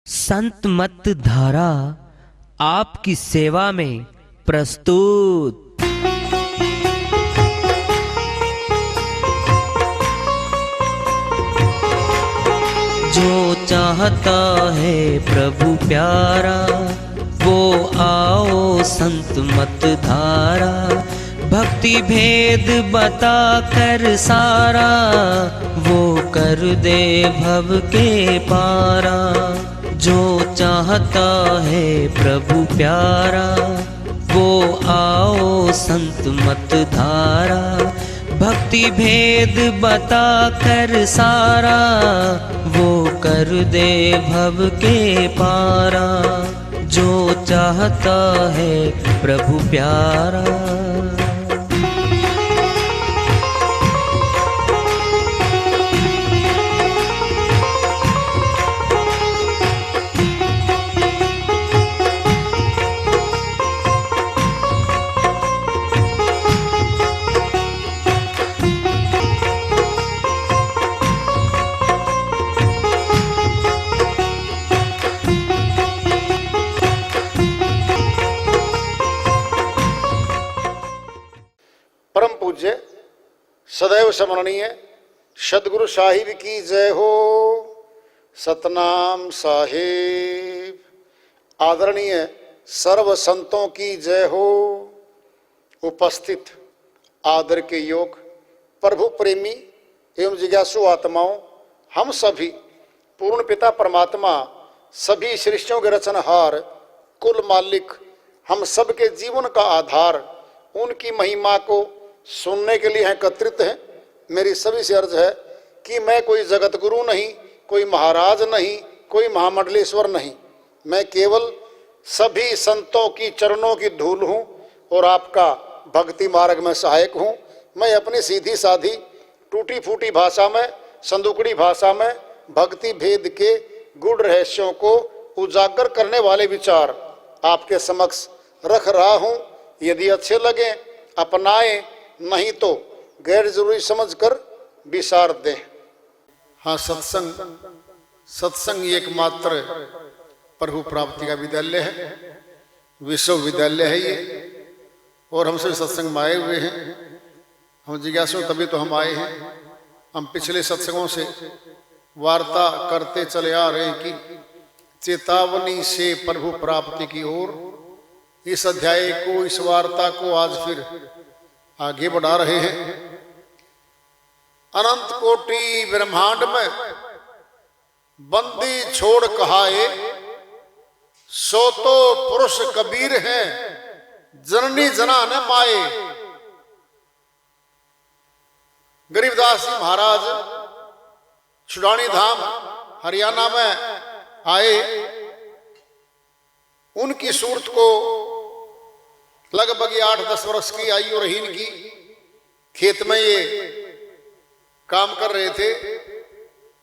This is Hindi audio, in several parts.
संत मत धारा आपकी सेवा में प्रस्तुत। जो चाहता है प्रभु प्यारा वो आओ संत मत धारा। भक्ति भेद बता कर सारा वो कर दे भव के पारा। जो चाहता है प्रभु प्यारा वो आओ संत मत धारा। भक्ति भेद बता कर सारा वो कर दे भव के पारा। जो चाहता है प्रभु प्यारा। परम पूज्य सदैव स्मरणीय सदगुरु साहिब की जय हो। सतनाम साहिब। आदरणीय सर्व संतों की जय हो। उपस्थित आदर के योग प्रभु प्रेमी एवं जिज्ञासु आत्माओं, हम सभी पूर्ण पिता परमात्मा सभी सृष्टियों के रचनहार कुल मालिक हम सबके जीवन का आधार उनकी महिमा को सुनने के लिए एकत्रित हैं। मेरी सभी से अर्ज है कि मैं कोई जगत गुरु नहीं, कोई महाराज नहीं, कोई महामंडलेश्वर नहीं। मैं केवल सभी संतों की चरणों की धूल हूँ और आपका भक्ति मार्ग में सहायक हूँ। मैं अपनी सीधी साधी टूटी फूटी भाषा में, संदुकड़ी भाषा में भक्ति भेद के गूढ़ रहस्यों को उजागर करने वाले विचार आपके समक्ष रख रहा हूँ। यदि अच्छे लगे अपनाएं, नहीं तो गैर जरूरी समझकर विसार दें। हाँ, सत्संग एकमात्र प्रभु प्राप्ति का विद्यालय है, विश्वविद्यालय है ये। और हम सभी सत्संग में आए हुए हैं। हम जिज्ञासु तभी तो हम आए हैं। हम पिछले सत्संगों से वार्ता करते चले आ रहे हैं कि चेतावनी से प्रभु प्राप्ति की ओर। इस अध्याय को, इस वार्ता को आज फिर आगे बढ़ा रहे हैं। अनंत कोटि ब्रह्मांड में बंदी छोड़ कहाए सो तो पुरुष कबीर हैं जननी जना न माए। गरीबदास जी महाराज छुड़ानी धाम हरियाणा में आए। उनकी सूरत को लगभग 8-10 वर्ष की आयु रही इनकी। खेत में ये काम कर रहे थे।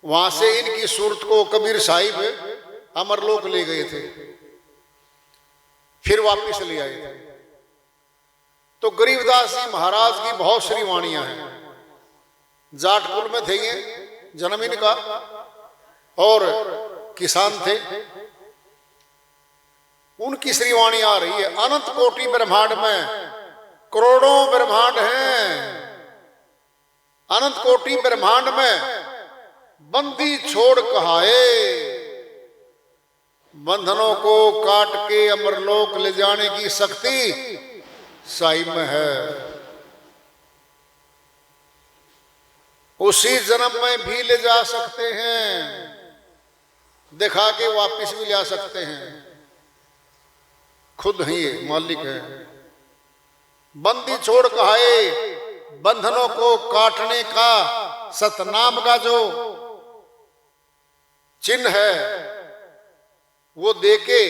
वहां से इनकी सूरत को कबीर साहिब अमरलोक ले गए थे, फिर वापिस ले आए थे। तो गरीबदास जी महाराज की बहुत श्री वाणियां हैं। जाट कुल में थे ये, जन्म इनका, और किसान थे। उनकी श्रीवाणी आ रही है। अनंत कोटि ब्रह्मांड में करोड़ों ब्रह्मांड हैं। अनंत कोटि ब्रह्मांड में बंदी छोड़ कहाए बंधनों को काट के अमरलोक ले जाने की शक्ति साहिब में है। उसी जन्म में भी ले जा सकते हैं, दिखा के वापिस भी ले आ सकते हैं। खुद ही मालिक है। बंदी छोड़ कहाए बंधनों को काटने का सतनाम का जो चिन्ह है वो देके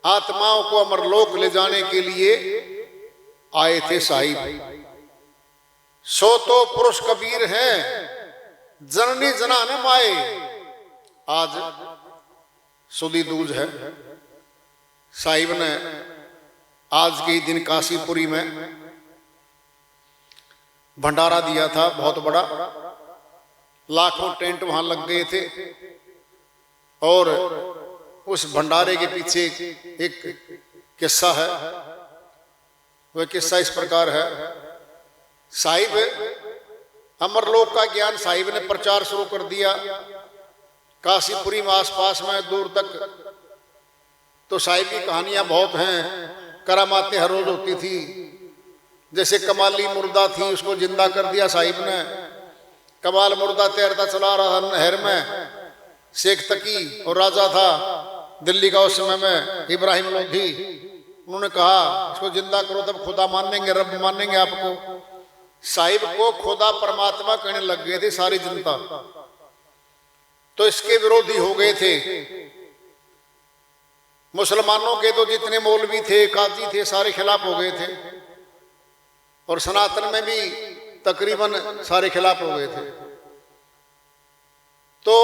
आत्माओं को अमरलोक ले जाने के लिए आए थे साहिब। सो तो पुरुष कबीर हैं जननी जना न माए। आज सुदी दूज है। साहिब ने आज के दिन काशीपुरी में भंडारा दिया था, बहुत बड़ा। लाखों टेंट वहां लग गए थे। और उस भंडारे के पीछे एक किस्सा है। वह किस्सा इस प्रकार है। साहिब अमरलोक का ज्ञान साहिब ने प्रचार शुरू कर दिया काशीपुरी में, आसपास में दूर तक। तो साहिब की कहानियां बहुत हैं, करामातें हर रोज होती थी। जैसे कमाली मुर्दा थी, उसको जिंदा कर दिया साहिब ने। कमाल मुर्दा तैरता चला रहा था नहर में। शेख तकी और राजा था दिल्ली का उस समय में, इब्राहिम लोधी। उन्होंने कहा इसको जिंदा करो, तब खुदा मानेंगे, रब मानेंगे आपको। साहिब को खुदा परमात्मा कहने लग गए थे सारी जनता, तो इसके विरोधी हो गए थे। मुसलमानों के तो जितने मौलवी थे, काजी थे, सारे खिलाफ हो गए थे, और सनातन में भी तकरीबन सारे खिलाफ हो गए थे। तो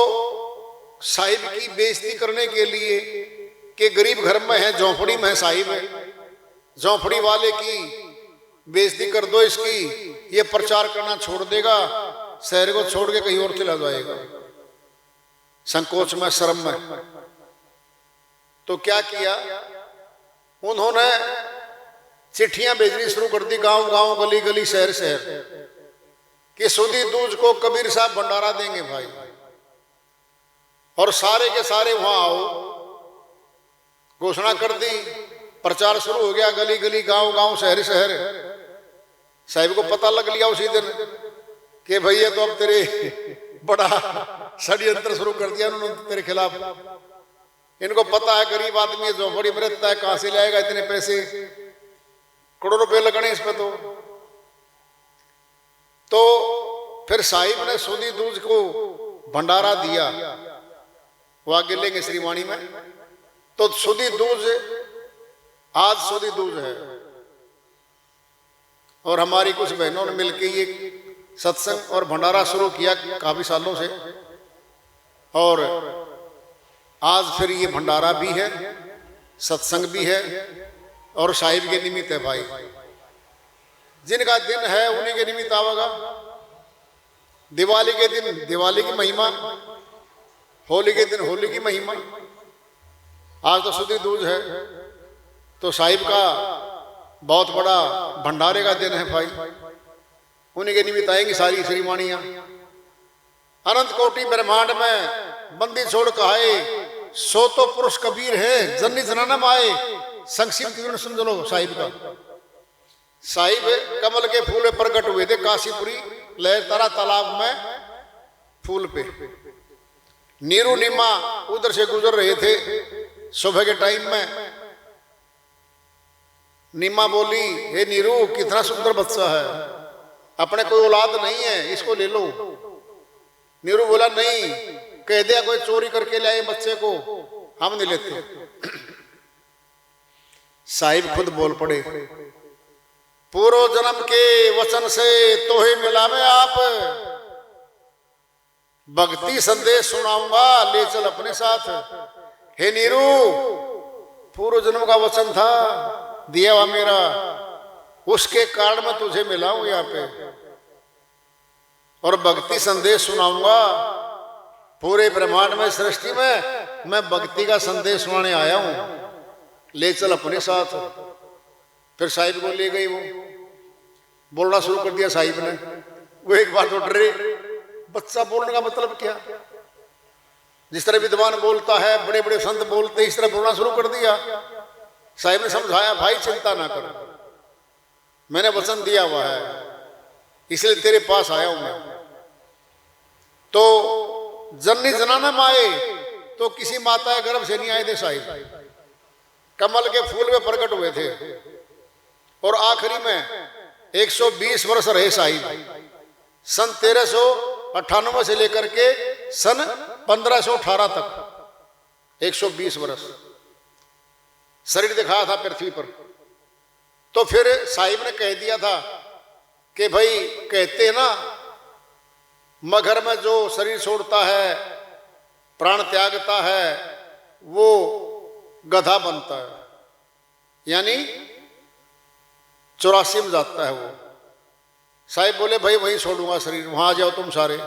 साहिब की बेइज्जती करने के लिए कि गरीब घर में है, झोंपड़ी में है साहिब है, झोंपड़ी वाले की बेइज्जती कर दो इसकी, ये प्रचार करना छोड़ देगा, शहर को छोड़ के कहीं और चला जाएगा, संकोच में, शर्म में। तो क्या किया उन्होंने? चिट्ठियां भेजनी शुरू कर दी गांव गांव, गली गली, शहर शहर, कि सुधी दूज को कबीर साहब भंडारा देंगे भाई, और सारे के सारे वहां आओ। घोषणा कर दी, प्रचार शुरू हो गया, गली गली, गांव गांव, शहर शहर। साहिब को पता लग लिया उसी दिन कि भैया तो अब तेरे बड़ा षड्यंत्र शुरू कर दिया उन्होंने तेरे खिलाफ। इनको पता है गरीब आदमी झोंपड़ी में रहता है, कहां से लाएगा इतने पैसे, करोड़ों रुपए लगने इस पे। तो फिर साहिब ने सुधी दूज को भंडारा दिया, वो आगे लेंगे श्रीवाणी में। तो सुधी दूज, आज सुधी दूज है, और हमारी कुछ बहनों ने मिलकर ये सत्संग और भंडारा शुरू किया काफी सालों से, और आज फिर ये भंडारा भी है, सत्संग भी है, और साहिब के निमित्त है भाई। जिनका दिन है उन्हीं के निमित्त आवेगा। दिवाली के दिन दिवाली की महिमा, होली के दिन होली की महिमा। आज तो सुधी दूज है, तो साहिब का बहुत बड़ा भंडारे का दिन है भाई। उन्हीं के निमित्त आएंगी सारी श्रीवाणियां। अनंत कोटि ब्रह्मांड में बंदी छोड़ कहाए, सो तो पुरुष कबीर है, जन्नी जनाना आए। संक्षिप्त सुन लो साहिब का। साहिब कमल के फूल प्रकट हुए थे काशीपुरी लहरतारा तालाब में, फूल पे। नीरू नीमा उधर से गुजर रहे थे सुबह के टाइम में। नीमा बोली, हे नीरू कितना सुंदर बच्चा है, अपने कोई औलाद नहीं है, इसको ले लो। नीरू बोला नहीं, कह दिया कोई चोरी करके लाए बच्चे को, हम नहीं लेते। साहिब खुद बोल पड़े, पूर्व जन्म के वचन से तोहे मिला मैं आप, भक्ति संदेश सुनाऊंगा, ले चल अपने साथ। हे नीरू, पूर्व जन्म का वचन था दिया हुआ मेरा, उसके कारण मैं तुझे मिला हूं यहाँ पे, और भक्ति संदेश सुनाऊंगा। पूरे ब्रह्मांड में, सृष्टि में मैं भक्ति का संदेश सुनाने आया हूं, ले चल अपने साथ। फिर साहिब को ले गई, वो बोलना शुरू कर दिया साहिब ने। वो एक बार तो डरे, बच्चा बोलने का मतलब क्या? जिस तरह विद्वान बोलता है, बड़े बड़े संत बोलते, इस तरह बोलना शुरू कर दिया। साहिब ने समझाया, भाई चिंता ना कर, मैंने वचन दिया हुआ है, इसलिए तेरे पास आया हूं मैं। तो जन्नी जनाना में आए तो किसी माता के गर्भ से नहीं आए थे साहिब, कमल के फूल में प्रकट हुए थे। और आखिरी में 120 वर्ष रहे साहिब, सन 1398 से लेकर के सन 1518 तक 120 वर्ष शरीर दिखाया था पृथ्वी पर। तो फिर साहिब ने कह दिया था कि भाई कहते ना, मगर में जो शरीर छोड़ता है, प्राण त्यागता है, वो गधा बनता है, यानी 84 में जाता है वो। साहिब बोले भाई वहीं छोड़ूंगा शरीर, वहां आ जाओ तुम सारे,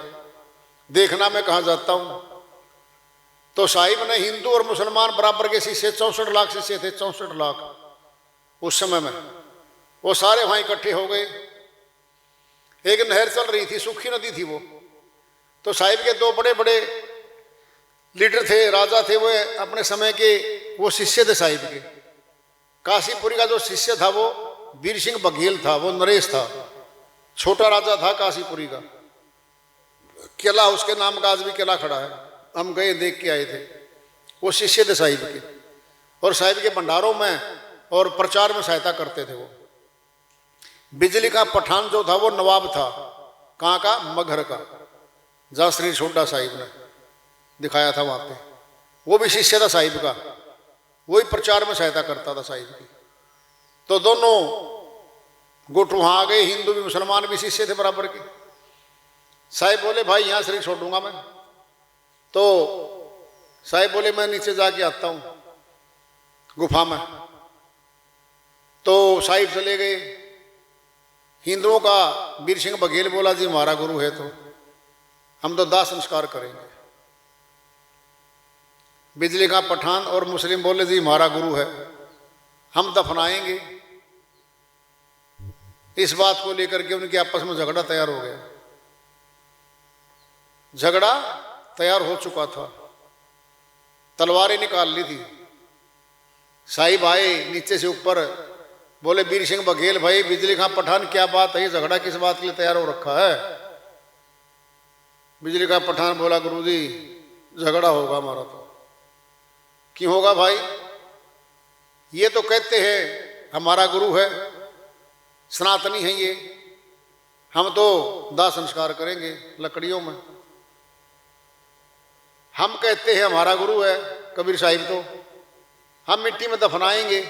देखना मैं कहां जाता हूं। तो साहिब ने हिंदू और मुसलमान बराबर के शिष्य 64 लाख शिष्य थे, 64 लाख उस समय में। वो सारे वहां इकट्ठे हो गए। एक नहर चल रही थी, सूखी नदी थी वो। तो साहिब के दो बड़े बड़े लीडर थे, राजा थे, वो अपने समय के वो शिष्य थे साहिब के। काशीपुरी का जो शिष्य था वो वीर सिंह बघेल था, वो नरेश था, छोटा राजा था काशीपुरी का। किला उसके नाम का आज भी किला खड़ा है, हम गए देख के आए थे। वो शिष्य थे साहिब के, और साहिब के भंडारों में और प्रचार में सहायता करते थे वो। बिजली का पठान जो था वो नवाब था, कहाँ का? मगहर का, जहाँ श्री छोटा साहिब ने दिखाया था वहाँ पे। वो भी शिष्य था साहिब का, वही प्रचार में सहायता करता था साहिब की। तो दोनों गुट वहाँ आ गए, हिंदू भी मुसलमान भी शिष्य थे बराबर के। साहिब बोले भाई यहाँ शरीर छोड़ूंगा मैं। तो साहिब बोले मैं नीचे जाके आता हूँ गुफा में। तो साहिब चले गए। हिंदुओं का वीर सिंह बघेल बोला जी हमारा गुरु है तो हम तो दाह संस्कार करेंगे। बिजली का पठान और मुस्लिम बोले जी हमारा गुरु है, हम दफनाएंगे। इस बात को लेकर के उनके आपस में झगड़ा तैयार हो गया। झगड़ा तैयार हो चुका था, तलवारें निकाल ली थी। साहिब आए नीचे से ऊपर, बोले वीर सिंह बघेल भाई बिजली का पठान क्या बात है, ये झगड़ा किस बात के लिए तैयार हो रखा है? बिजली का पठान बोला गुरुजी झगड़ा होगा हमारा। तो क्यों होगा भाई? ये तो कहते हैं हमारा गुरु है, सनातनी है ये, हम तो दाह संस्कार करेंगे लकड़ियों में। हम कहते हैं हमारा गुरु है कबीर साहिब, तो हम मिट्टी में दफनाएंगे।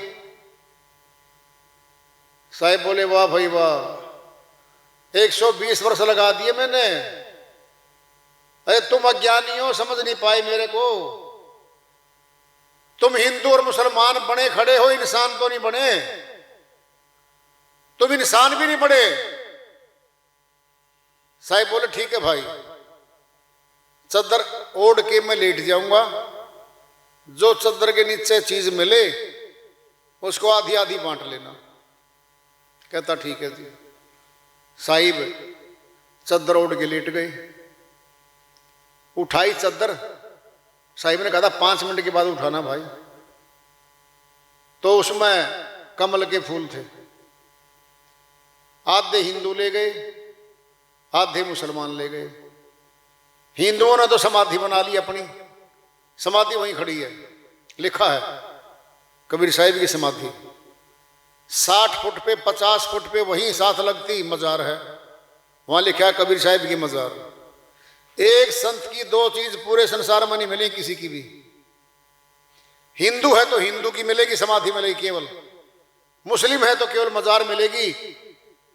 साहिब बोले वाह भाई वाह, 120 वर्ष लगा दिए मैंने। अरे तुम अज्ञानी हो, समझ नहीं पाए मेरे को। तुम हिंदू और मुसलमान बने खड़े हो, इंसान तो नहीं बने। तुम इंसान भी नहीं बने। साहिब बोले ठीक है भाई, चद्दर ओढ़ के मैं लेट जाऊंगा, जो चद्दर के नीचे चीज मिले उसको आधी आधी बांट लेना। कहता ठीक है जी। साहिब चद्दर ओढ़ के लेट गए। उठाई चद्दर, साहिब ने कहा था 5 मिनट के बाद उठाना भाई। तो उसमें कमल के फूल थे। आधे हिंदू ले गए, आधे मुसलमान ले गए। हिंदुओं ने तो समाधि बना ली अपनी, समाधि वहीं खड़ी है, लिखा है कबीर साहिब की समाधि। 60 फुट पे 50 फुट पे वहीं साथ लगती मजार है, वहां लिखा है कबीर साहिब की मजार। एक संत की 2 चीज पूरे संसार में नहीं मिली किसी की भी। हिंदू है तो हिंदू की मिलेगी समाधि मिलेगी केवल, मुस्लिम है तो केवल मजार मिलेगी,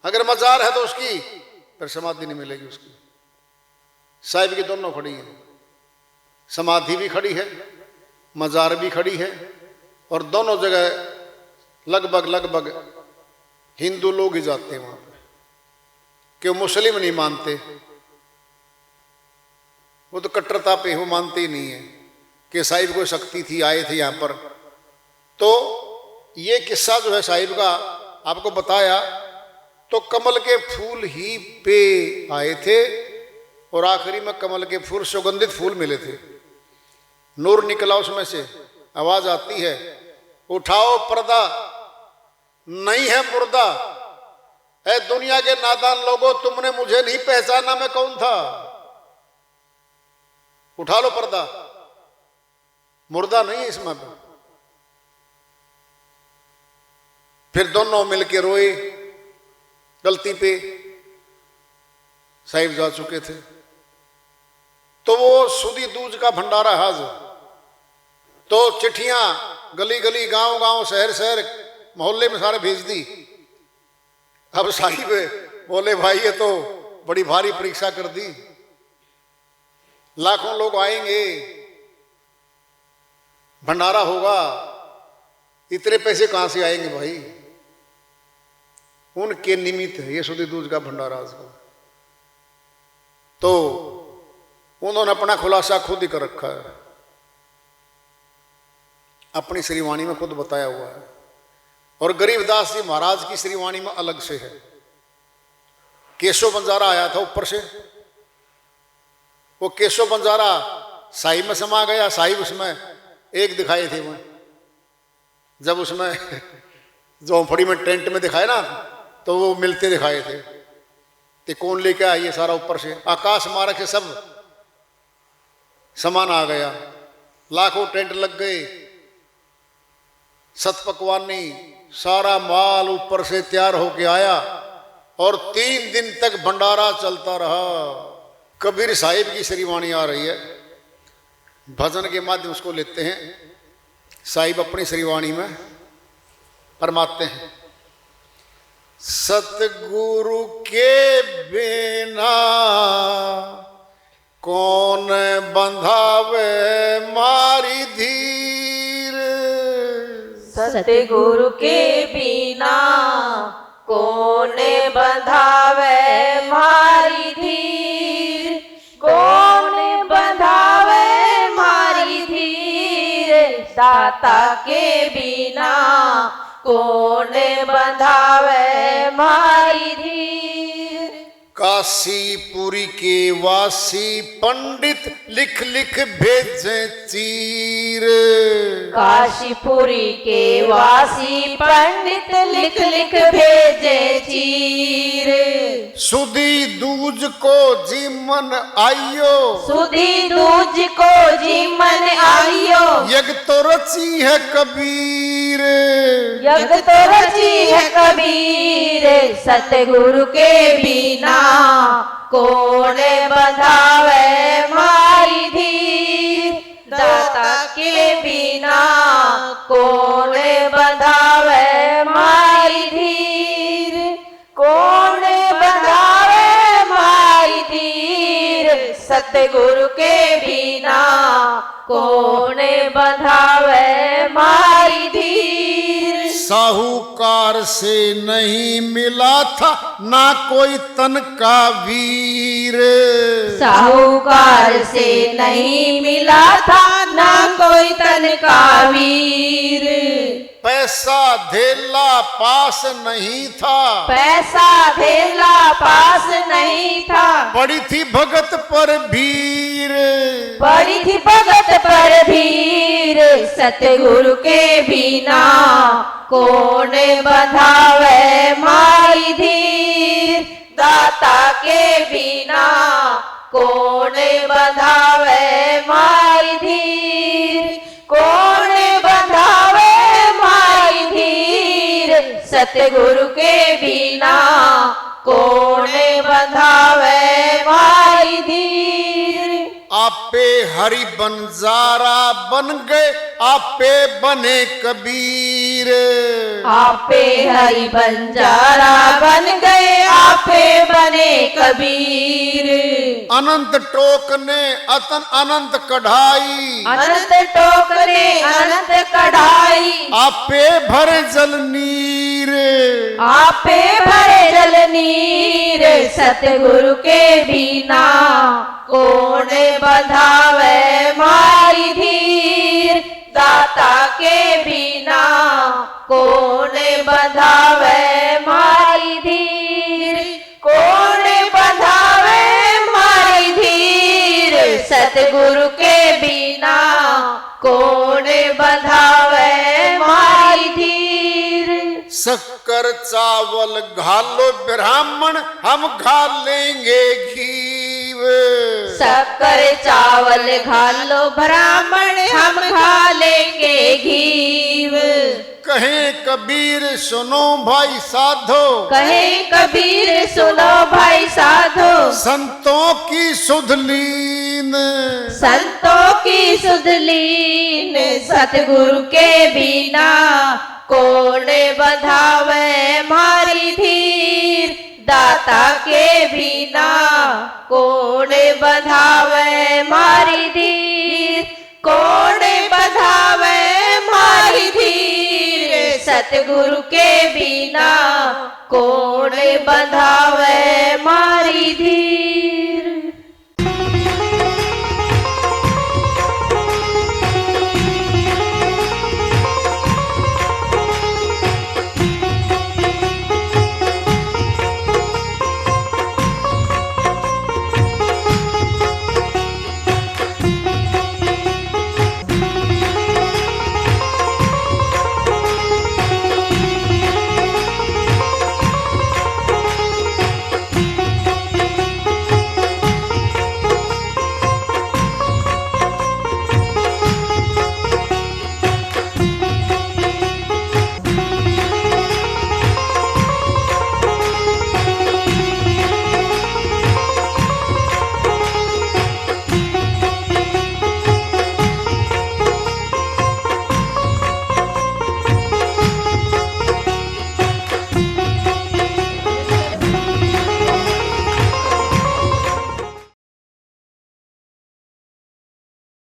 अगर मजार है तो उसकी फिर समाधि नहीं मिलेगी उसकी। साहिब की दोनों खड़ी है, समाधि भी खड़ी है, मजार भी खड़ी है, और दोनों जगह लगभग हिंदू लोग ही जाते हैं वहां पे, कि मुस्लिम नहीं मानते। वो तो कट्टरता पे वो मानते ही नहीं है कि साहिब को शक्ति थी, आए थे यहाँ पर। तो ये किस्सा जो है साहिब का आपको बताया, तो कमल के फूल ही पे आए थे, और आखिरी में कमल के फूल सुगंधित फूल मिले थे। नूर निकला उसमें से, आवाज आती है उठाओ पर्दा, नहीं है मुर्दा। ऐ दुनिया के नादान लोगों, तुमने मुझे नहीं पहचाना मैं कौन था, उठा लो पर्दा, मुर्दा नहीं है इसमें। फिर दोनों मिलके रोए, गलती पे साहिब जा चुके थे। तो वो सुदी दूज का भंडारा हाजिर, तो चिट्ठियां गली गली गांव गांव शहर शहर मोहल्ले में सारे भेज दी। अब साहिब बोले भाई ये तो बड़ी भारी परीक्षा कर दी, लाखों लोग आएंगे, भंडारा होगा, इतने पैसे कहां से आएंगे भाई? उनके निमित्त ये सुदी दूज का भंडारा। तो उन्होंने अपना खुलासा खुद ही कर रखा है। अपनी श्रीवाणी में खुद बताया हुआ है, और गरीबदास जी महाराज की श्रीवाणी में अलग से है। केशव बंजारा आया था ऊपर से, वो केशव बंजारा साई में समा गया। साई उसमें एक दिखाए थे वह, जब उसमें झोंपड़ी में टेंट में दिखाए ना, तो वो मिलते दिखाए थे कि कौन लेके आया ये सारा ऊपर से। आकाश मार्ग से सब सामान आ गया, लाखों टेंट लग गए, सत पकवानी सारा माल ऊपर से तैयार होके आया, और 3 दिन तक भंडारा चलता रहा। कबीर साहिब की श्रीवाणी आ रही है, भजन के माध्यम उसको लेते हैं। साहिब अपनी श्रीवाणी में फरमाते हैं, सतगुरु के बिना कौन बंधावे मारी धीर। सतगुरु के बिना कौन बंधावे मारी धीर, कौन बंधावे मारी धीर। दाता के बिना कौन बंधावे मारी धीर। काशीपुरी के वासी पंडित लिख लिख भेजे चीर। काशीपुरी के वासी पंडित लिख लिख भेजे चीर। सुधी दूज को जीमन आइयो, सुधी दूज को जीमन आइयो। यज्ञ तो रची है कबीर, यज्ञ तो रची है कबीर। सतगुरु के बिना कौन बंधावे मारी धीर। दाता के बिना कौन बंधावे मारी धीर, कौन बंधावे मारी धीर। सतगुरु के बिना कौन बंधावे मारी धीर। साहूकार से नहीं मिला था ना कोई तन का वीर। साहूकार से नहीं मिला था ना कोई तन का वीर। पैसा धेला पास नहीं था, पैसा धेला पास नहीं था। पड़ी थी भगत पर भीर, पड़ी थी भगत पर भीर। सतगुरु के बिना कौन बंधावे मारी धीर। दाता के बिना कौन बंधावे मारी धीर, कौन बंधावे मारी धीर। सतगुरु के बिना कौन बंधावे मारी धीर। आपे हरि बंजारा बन गए, आपे बने कबीर। आपे हरि बंजारा बन गए, आपे बने कबीर। अनंत टोक ने अतन अनंत कढ़ाई, अनंत टोक ने अनंत कढ़ाई। आपे भरे जल नीर, आपे भरे जल नीर। सतगुरु के बिना कौन बंधावे मारी धीर। दाता के बिना कौन बंधावे मारी धीर, कौन बंधावे मारी धीर। सतगुरु के बिना कौन बंधावे मारी धीर। शक्कर चावल घालो ब्राह्मण, हम खा लेंगे घीव। शक्कर चावल घालो ब्राह्मण, हम खा लेंगे घीव। कहे कबीर सुनो भाई साधो, कहे कबीर सुनो भाई साधो। संतों की सुध लीन, संतों की सुध लीन। सतगुरु के बिना कौन बंधावे मारी धीर। दाता के बिना कौन बंधावे मारी धीर, कौन बंधावे मारी धीर। सतगुरु के बिना कौन बंधावे मारी धीर।